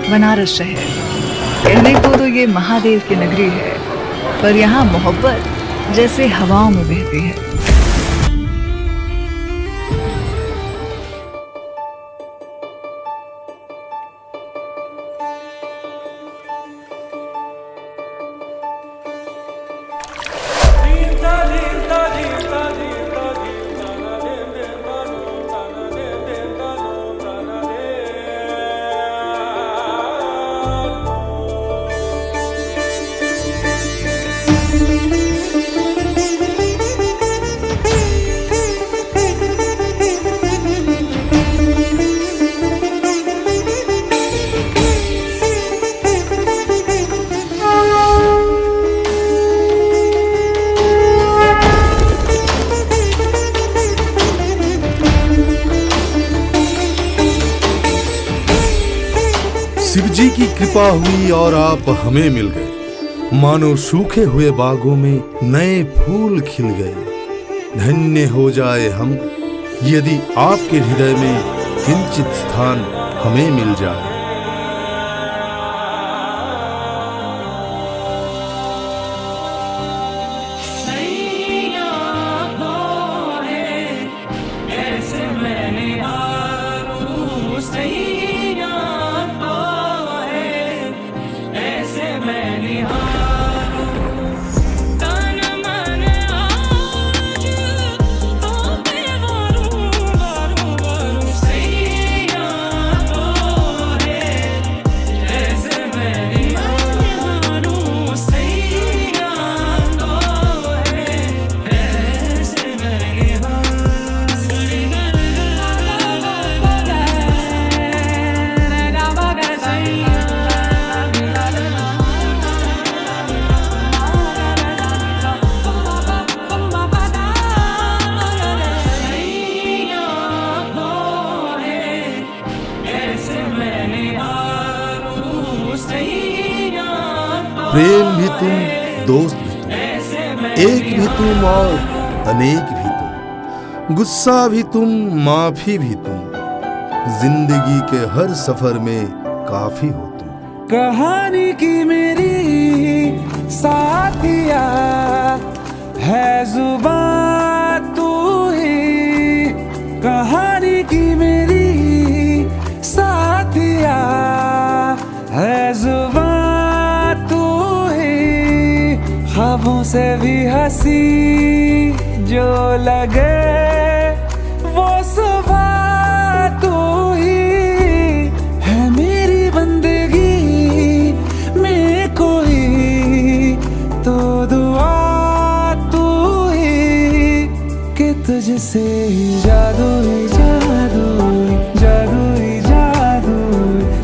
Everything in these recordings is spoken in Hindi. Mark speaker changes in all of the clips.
Speaker 1: बनारस शहर कहने को तो ये महादेव की नगरी है, पर यहाँ मोहब्बत जैसे हवाओं में बहती है।
Speaker 2: शिव जी की कृपा हुई और आप हमें मिल गए, मानो सूखे हुए बागों में नए फूल खिल गए। धन्य हो जाए हम यदि आपके हृदय में किंचित स्थान हमें मिल जाए। प्रेम भी तुम, दोस्त भी तुम, एक भी तुम और अनेक भी तुम, गुस्सा भी तुम, माफी भी तुम, जिंदगी के हर सफर में काफी हो तुम।
Speaker 3: कहानी की मेरी साथिया है जुबान तू ही, कहानी की मेरी साथिया है जुबान तू ही, ख्वाबों से भी हंसी जो लगे वो सुबह तू ही है मेरी बंदगी में कोई तो दुआ तू ही कि तुझसे ही जादू ही जादू जादू ही जादू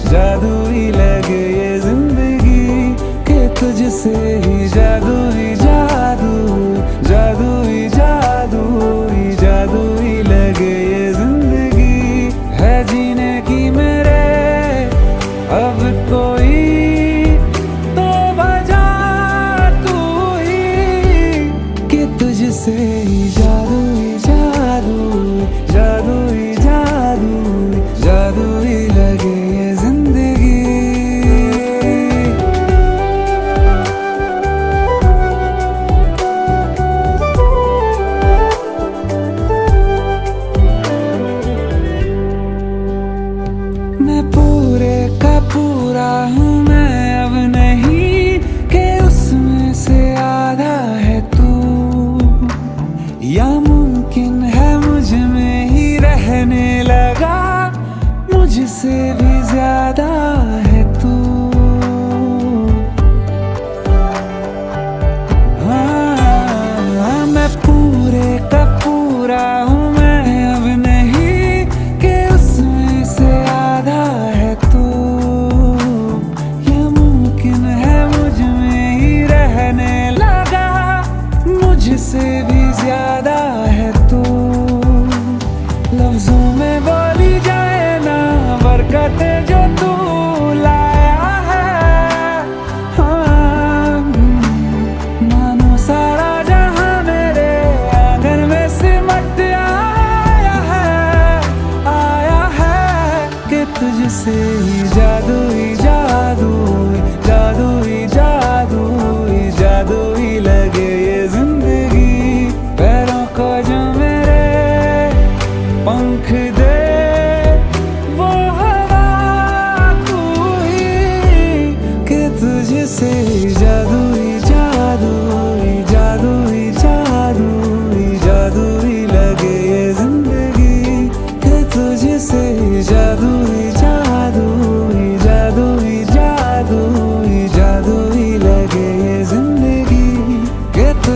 Speaker 3: जादू ही लगे ये जिंदगी कि तुझसे ही जादू ही जादू जादू ही जादू जादू ही लगे ये जिंदगी है जीने की मेरे अब कोई तो वजह तू ही कि तुझसे ही जादू ही जादू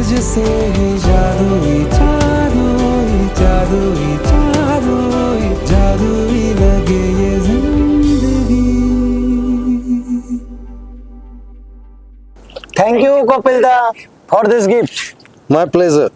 Speaker 3: तुझसे ही जादुई जादुई जादुई जादुई जादुई लगे ये जिंदगी।
Speaker 4: Thank you, Kapilda, for this gift.
Speaker 2: My pleasure.